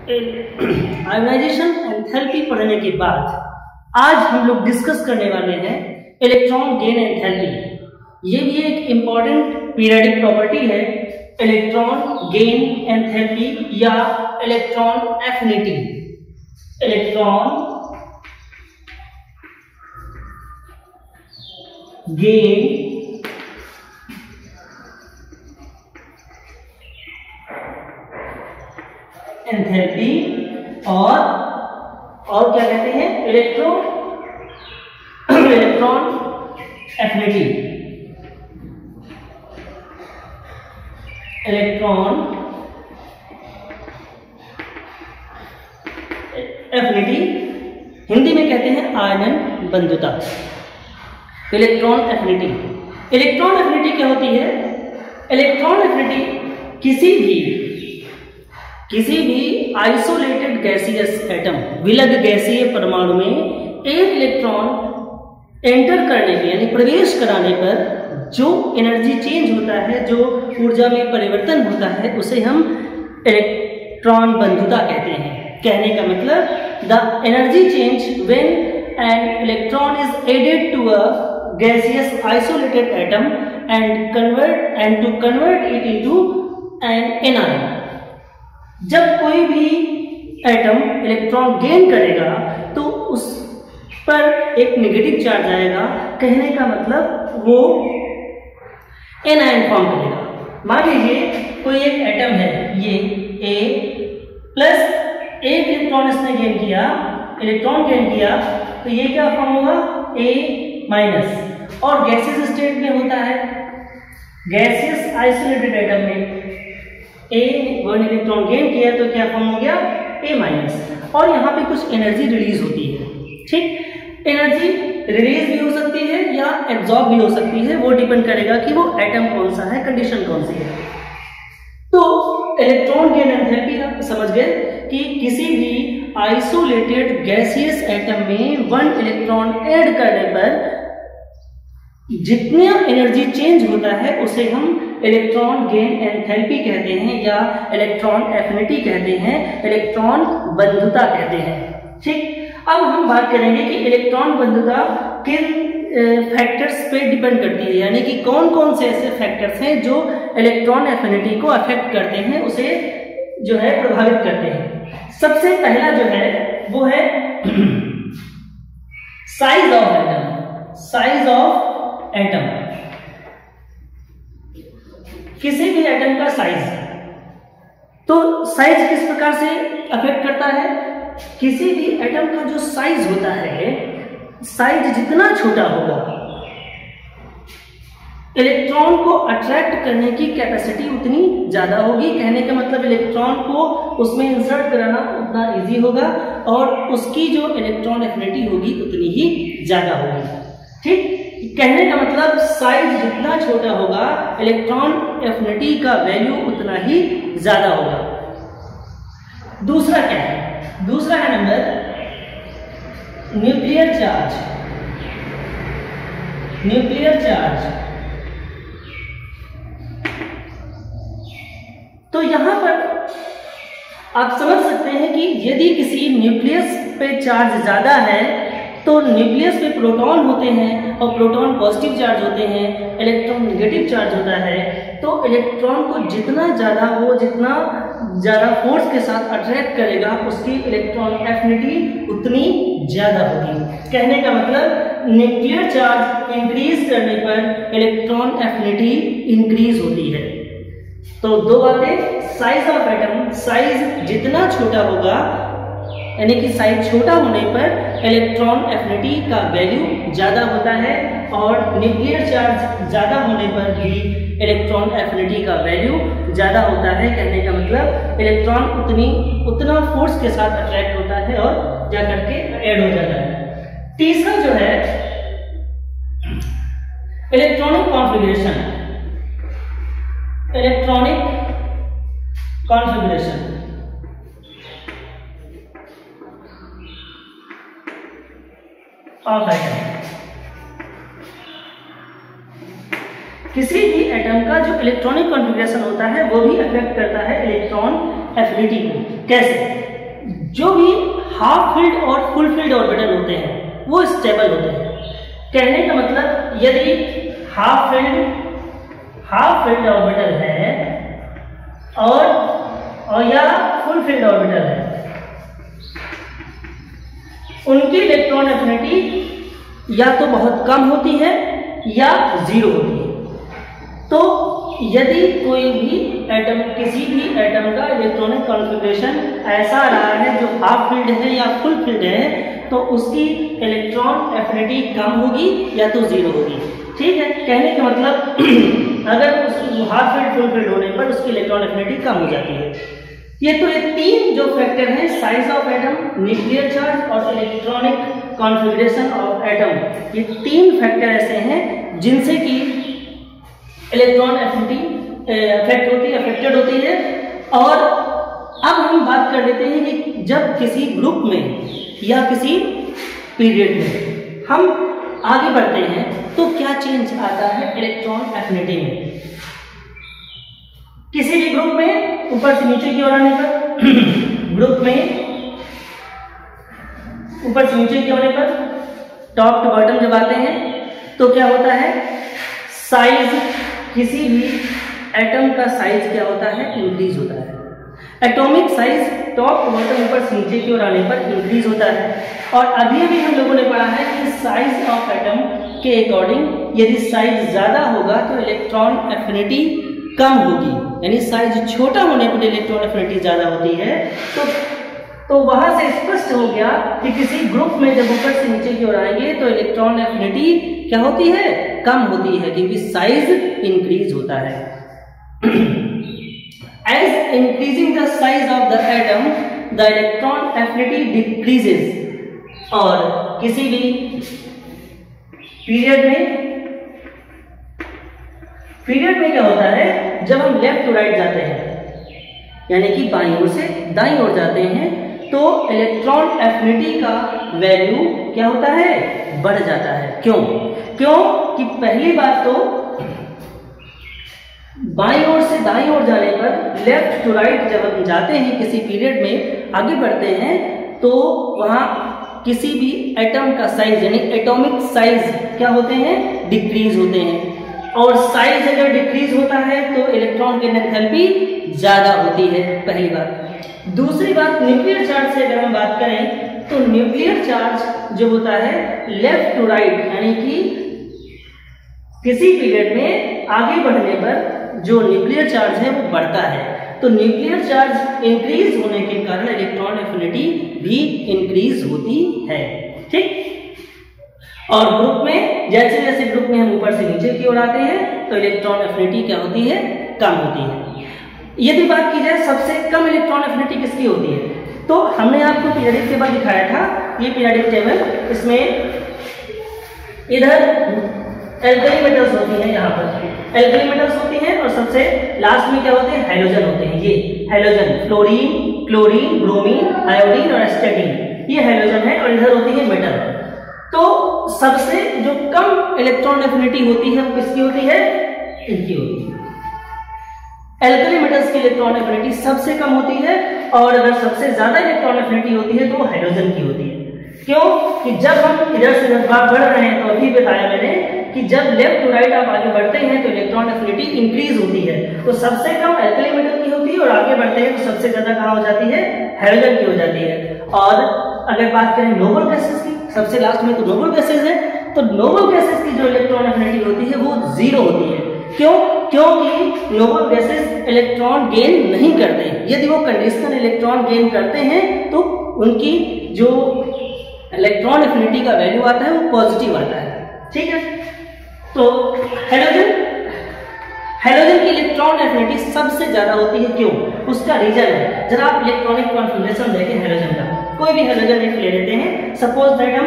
Ionisation enthalpy पढ़ने के बाद आज हम लोग डिस्कस करने वाले हैं इलेक्ट्रॉन गेन एंथैल्पी। ये भी एक इंपॉर्टेंट पीरियोडिक प्रॉपर्टी है, इलेक्ट्रॉन गेन एंथैल्पी या electron affinity. Electron gain enthalpy और क्या कहते हैं, electron affinity. Electron affinity Hindi में कहते हैं आयनन बंधुता। इलेक्ट्रॉन एफिनिटी क्या होती है? इलेक्ट्रॉन एफिनिटी किसी भी आइसोलेटेड गैसियस एटम, विलग गैसीय परमाणु में एक इलेक्ट्रॉन एंटर करने पे यानी प्रवेश कराने पर जो एनर्जी चेंज होता है, जो ऊर्जा में परिवर्तन होता है, उसे हम इलेक्ट्रॉन बंधुता कहते हैं। कहने का मतलब the energy change when an electron is added to a gaseous isolated atom and to convert it into an anion। जब कोई भी एटम इलेक्ट्रॉन गेन करेगा तो उस पर एक नेगेटिव चार्ज आएगा। कहने का मतलब वो एनायन फॉर्म करेगा। मान लीजिए कोई एक एटम है, ये A प्लस एक इलेक्ट्रॉन इसने गेन किया, तो ये क्या फॉर्म होगा? A minus. और गैसियस स्टेट में होता है, गैसियस आइसोलेटेड एटम में A वन इलेक्ट्रॉन गेन किया तो क्या फॉर्म हो गया? A minus. और यहाँ पे कुछ एनर्जी रिलीज होती है। ठीक, एनर्जी रिलीज भी हो सकती है या एब्जॉर्ब भी हो सकती है, वो डिपेंड करेगा कि वो एटम कौन सा है, कंडीशन कौन सी है। तो इलेक्ट्रॉन गेन एंथैल्पी आप समझ गए कि किसी भी आइसोलेटेड गैसियस एटम में वन इलेक्ट्रॉन ऐड करने पर जितना एनर्जी चेंज होता है उसे हम इलेक्ट्रॉन गेन एंथैल्पी कहते हैं या इलेक्ट्रॉन एफिनिटी कहते हैं, इलेक्ट्रॉन बंधुता कहते हैं। ठीक, अब हम बात करेंगे कि इलेक्ट्रॉन बंधुता किन फैक्टर्स पे डिपेंड करती है, यानी कि कौन कौन से ऐसे फैक्टर्स हैं जो इलेक्ट्रॉन एफिनिटी को अफेक्ट करते हैं, उसे जो है प्रभावित करते हैं। सबसे पहला जो है वो है size of atom. Size of atom, किसी भी एटम का साइज, तो साइज किस प्रकार से अफेक्ट करता है? किसी भी एटम का जो साइज होता है, साइज जितना छोटा होगा, इलेक्ट्रॉन को अट्रैक्ट करने की कैपेसिटी उतनी ज्यादा होगी। कहने का मतलब इलेक्ट्रॉन को उसमें इंसर्ट कराना उतना इजी होगा और उसकी जो इलेक्ट्रॉन एफिनिटी होगी उतनी ही ज्यादा होगी। ठीक, कहने का मतलब साइज जितना छोटा होगा, इलेक्ट्रॉन एफिनिटी का वैल्यू उतना ही ज्यादा होगा। दूसरा क्या है? दूसरा है number nuclear charge. Nuclear charge, तो यहां पर आप समझ सकते हैं कि यदि किसी न्यूक्लियस पे चार्ज ज्यादा है तो न्यूक्लियस पे प्रोटॉन होते हैं और प्रोटॉन पॉजिटिव चार्ज होते हैं, इलेक्ट्रॉन नेगेटिव चार्ज होता है। तो इलेक्ट्रॉन को जितना ज्यादा फोर्स के साथ अट्रैक्ट करेगा, उसकी इलेक्ट्रॉन एफिनिटी उतनी ज्यादा होगी। कहने का मतलब न्यूक्लियर चार्ज इंक्रीज करने पर इलेक्ट्रॉन एफिनिटी इंक्रीज होती है। तो दो बातें, साइज ऑफ एटम, साइज जितना छोटा होगा यानी कि साइज छोटा होने पर इलेक्ट्रॉन एफिनिटी का वैल्यू ज्यादा होता है और न्यूक्लियर चार्ज ज्यादा होने पर भी इलेक्ट्रॉन एफिनिटी का वैल्यू ज्यादा होता है। कहने का मतलब इलेक्ट्रॉन उतना फोर्स के साथ अट्रैक्ट होता है और जाकर के ऐड हो जाता है। तीसरा जो है electronic configuration. Electronic configuration of atom. किसी भी एटम का जो इलेक्ट्रॉनिक कॉन्फ़िगरेशन होता है वो भी अफेक्ट करता है इलेक्ट्रॉन एफिनिटी को। कैसे? जो भी हाफ फील्ड और फुल फील्ड ऑर्बिटल होते हैं वो स्टेबल होते हैं। कहने का मतलब यदि हाफ फील्ड ऑर्बिटल है और या फुल फील्ड ऑर्बिटल है, उनकी इलेक्ट्रॉन एफिनिटी या तो बहुत कम होती है या जीरो होती है। तो यदि कोई भी एटम, किसी भी एटम का इलेक्ट्रॉनिक कॉन्फ़िगरेशन ऐसा रहा है जो हाफ फील्ड है या फुल फील्ड है, तो उसकी इलेक्ट्रॉन एफिनिटी कम होगी या तो जीरो होगी। ठीक है, कहने का मतलब अगर उस हाफ फील्ड फुल फील्ड होने पर उसकी इलेक्ट्रॉन एफिनिटी कम हो जाती है। ये तो ये तीन जो फैक्टर हैं, size of atom, nuclear charge और इलेक्ट्रॉनिक कॉन्फ़िगरेशन ऑफ एटम, ये तीन फैक्टर ऐसे हैं जिनसे कि इलेक्ट्रॉन एफिनिटी अफेक्टेड होती है। और अब हम बात कर लेते हैं कि जब किसी ग्रुप में या किसी पीरियड में हम आगे बढ़ते हैं तो क्या चेंज आता है इलेक्ट्रॉन एफिनिटी में। किसी भी ग्रुप में ऊपर से नीचे की ओर आने पर ग्रुप में ऊपर से नीचे की होने पर टॉप टू बॉटम जब आते हैं तो क्या होता है, साइज, किसी भी एटम का साइज क्या होता है, इंक्रीज होता है। Atomic size top to bottom ऊपर से नीचे की ओर आने पर इंक्रीज होता है। और अभी भी हम लोगों ने पढ़ा है कि साइज ऑफ एटम के अकॉर्डिंग यदि साइज ज्यादा होगा तो इलेक्ट्रॉन एफिनिटी कम होगी, यानी साइज छोटा होने पर इलेक्ट्रॉन एफिनिटी ज्यादा होती है। तो वहां से स्पष्ट हो गया कि किसी ग्रुप में जब ऊपर से नीचे की ओर आएंगे तो इलेक्ट्रॉन एफिनिटी क्या होती है, कम होती है, क्योंकि साइज इंक्रीज होता है। As increasing the size of the atom, the electron affinity decreases। और किसी भी पीरियड में क्या होता है, जब हम लेफ्ट टू राइट जाते हैं, यानी कि बाईं ओर से दाईं ओर जाते हैं, तो इलेक्ट्रॉन एफिनिटी का वैल्यू क्या होता है, बढ़ जाता है। क्यों कि पहली बात तो बाईं ओर से दाईं ओर जाने पर, लेफ्ट टू राइट जब हम जाते हैं किसी पीरियड में आगे बढ़ते हैं, तो वहां किसी भी एटम का साइज यानी एटॉमिक साइज क्या होते हैं, डिक्रीज होते हैं। और साइज अगर डिक्रीज होता है तो इलेक्ट्रॉन की एंथैल्पी ज्यादा होती है, पहली बात। दूसरी बात, न्यूक्लियर चार्ज से अगर हम बात करें तो न्यूक्लियर चार्ज जो होता है लेफ्ट टू राइट, यानी कि किसी पीरियड में आगे बढ़ने पर जो न्यूक्लियर चार्ज है वो बढ़ता है। तो न्यूक्लियर चार्ज इंक्रीज होने के कारण इलेक्ट्रॉन एफिनिटी भी इंक्रीज होती है। ठीक। और ग्रुप में जैसे जैसे ग्रुप में हम ऊपर से नीचे की ओर आते हैं तो इलेक्ट्रॉन एफिनिटी क्या होती है, कम होती है। यदि बात की जाए सबसे कम इलेक्ट्रॉन एफिनिटी किसकी होती है, तो हमने आपको पीरियडिक टेबल दिखाया था। ये पीरियडिक टेबल, इसमें इधर एल्कली मेटल्स होती हैं, यहाँ पर एल्कली मेटल्स होती हैं और सबसे लास्ट में क्या होते हैं, हाइड्रोजन होते हैं। ये hydrogen, fluorine, chlorine, bromine, iodine और एस्टेटिन, ये हाइड्रोजन है और इधर होती है मेटल। तो सबसे जो कम इलेक्ट्रॉन एफिनिटी होती है वो किसकी होती है, इनकी होती है। एल्कली मेटल्स की इलेक्ट्रॉन एफिनिटी सबसे कम होती है और अगर सबसे ज्यादा इलेक्ट्रॉन एफिनिटी होती है तो वो हाइड्रोजन की होती है। क्यों कि जब हम इधर से बढ़ रहे हैं तो अभी बताया मैंने कि जब लेफ्ट टू राइट आप आगे बढ़ते हैं तो इलेक्ट्रॉन एफिनिटी इंक्रीज होती है। तो सबसे कम एल्कली मेटल की होती है और आगे बढ़ते हैं तो सबसे ज्यादा कहाँ हो जाती है, हाइड्रोजन की हो जाती है। और अगर बात करें नोबल गैसेस की, सबसे लास्ट में तो नोबल गैसेस है, तो नोबल गैसेस की जो इलेक्ट्रॉन एफिनिटी होती है वो जीरो होती है। क्यों? क्योंकि नोबल गैसेस इलेक्ट्रॉन गेन नहीं करते। यदि वो कंडीशनल इलेक्ट्रॉन गेन करते हैं तो उनकी जो इलेक्ट्रॉन एफिनिटी का वैल्यू आता है वो पॉजिटिव आता है। ठीक है। तो हाइड्रोजन की इलेक्ट्रॉन एफिनिटी सबसे ज्यादा होती है। क्यों? उसका रीजन है, जरा आप इलेक्ट्रॉनिक कॉन्फ़िगरेशन देखें हाइड्रोजन का। कोई भी हाइड्रोजन एक ले लेते हैं, सपोज दैट हम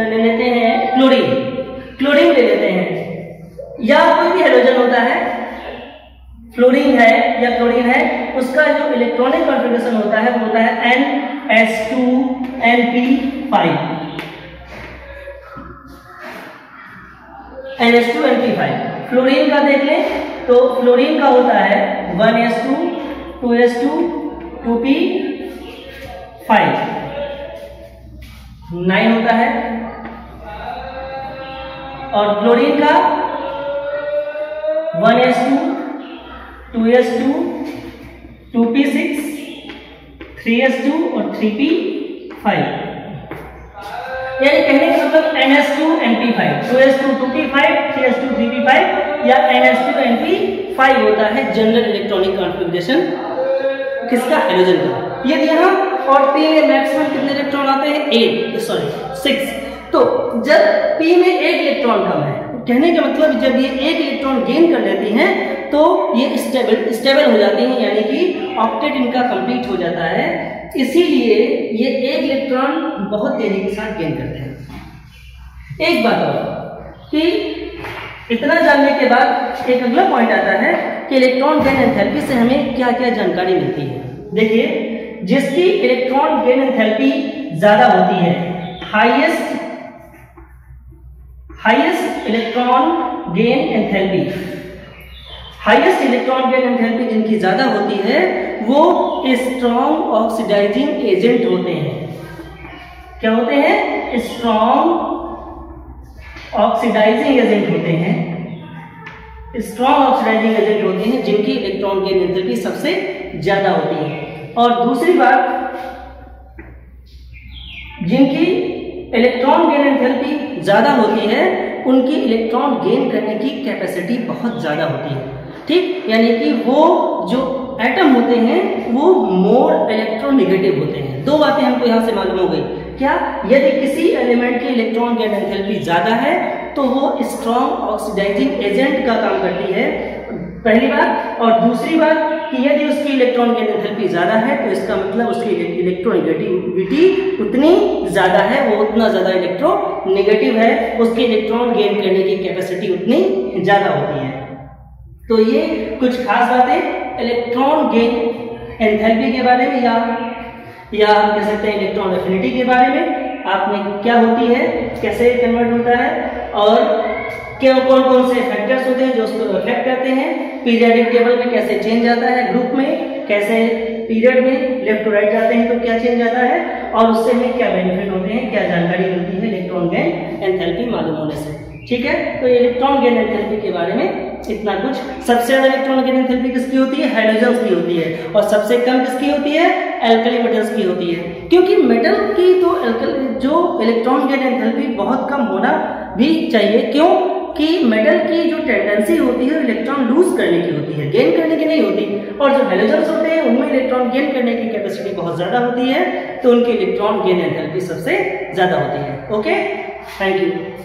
ले लेते हैं क्लोरीन ले लेते हैं, या कोई भी हाइड्रोजन होता है, फ्लोरीन है या क्लोरीन है, उसका जो इलेक्ट्रॉनिक कॉन्फ़िगरेशन होता है वो होता है NH2NP5। फ्लोरीन का देख लें तो फ्लोरीन का होता है 1s2 2s2 2p5 9 होता है। और क्लोरीन का 1s2 2s2 2p6 3s2 और 3p5, यानी कहने का मतलब ns2 np5 2s2 2p5 3s2 3p5 या ns2 np5 होता है जनरल इलेक्ट्रॉनिक कॉन्फ़िगरेशन किसका, हैलोजन का। यदि यहाँ और p में मैक्सिमम कितने इलेक्ट्रॉन आते हैं 6। तो जब p में एक इलेक्ट्रॉन कम है, कहने का मतलब जब ये एक इलेक्ट्रॉन गेन कर लेती हैं तो ये स्टेबल हो जाती हैं, यानी कि ऑक्टेट इनका कंप्लीट हो जाता है। इसीलिए ये एक इलेक्ट्रॉन बहुत तेजी के साथ गेन करते हैं। एक बात और कि इतना जानने के बाद एक अगला पॉइंट आता है कि इलेक्ट्रॉन गेन एंथैल्पी से हमें क्या क्या जानकारी मिलती है। देखिए, जिसकी इलेक्ट्रॉन गेन एंथैल्पी ज्यादा होती है, हाईएस्ट इलेक्ट्रॉन गेन एंथैल्पी जिनकी ज्यादा होती है वो स्ट्रॉन्ग ऑक्सीडाइजिंग एजेंट होते हैं। क्या होते हैं? स्ट्रॉन्ग ऑक्सीडाइजिंग एजेंट होते हैं। जिनकी इलेक्ट्रॉन गेन एंथैल्पी सबसे ज्यादा होती है। और दूसरी बात, जिनकी इलेक्ट्रॉन गेन एंथैल्पी ज्यादा होती है उनकी इलेक्ट्रॉन गेन करने की कैपेसिटी बहुत ज्यादा होती है। ठीक, यानी कि वो जो एटम होते हैं वो मोर इलेक्ट्रोनेगेटिव होते हैं। दो बातें हमको यहाँ से मालूम हो गई। क्या? यदि किसी एलिमेंट की इलेक्ट्रॉन गेन एंथैल्पी ज्यादा है तो वो स्ट्रॉन्ग ऑक्सीडाइजिंग एजेंट का काम करती है, पहली बात। और दूसरी बात कि यदि उसकी इलेक्ट्रॉन गेन एंथैल्पी ज्यादा है तो इसका मतलब उसकी इलेक्ट्रोनेगेटिविटी उतनी ज्यादा है, वो उतना ज्यादा इलेक्ट्रोनेगेटिव है, उसकी इलेक्ट्रॉन गेन करने की कैपेसिटी उतनी ज्यादा होती है। तो ये कुछ खास बातें इलेक्ट्रॉन गेन एंथैल्पी के बारे में या हम कह सकते हैं इलेक्ट्रॉन एफिनिटी के बारे में, आप में क्या होती है, कैसे कन्वर्ट होता है और क्या कौन से फैक्टर्स होते हैं जो उसको अफेक्ट करते हैं, पीरियोडिक टेबल में कैसे चेंज आता है, ग्रुप में कैसे पीरियड में लेफ्ट टू राइट जाते हैं तो क्या चेंज आता है, और उससे हमें क्या बेनिफिट होते हैं, क्या जानकारी मिलती है इलेक्ट्रॉन गेन एंथैल्पी मालूम होने से। ठीक है, तो इलेक्ट्रॉन गेन एंथैल्पी के बारे में इतना कुछ। सबसे ज्यादा इलेक्ट्रॉन गेन एंथैल्पी किसकी होती है? हाइड्रोजन्स की होती है। और सबसे कम किसकी होती है? एल्कली मेटल्स की होती है। क्योंकि मेटल की तो जो इलेक्ट्रॉन गेन एंथैल्पी बहुत कम होना भी चाहिए। क्यों? कि मेटल की जो टेंडेंसी होती है इलेक्ट्रॉन लूज करने की होती है, गेन करने की नहीं होती। और जो हैलोजन्स होते हैं उनमें इलेक्ट्रॉन गेन करने की कैपेसिटी बहुत ज्यादा होती है, तो उनकी इलेक्ट्रॉन गेन एंथैल्पी सबसे ज्यादा होती है। Okay, thank you.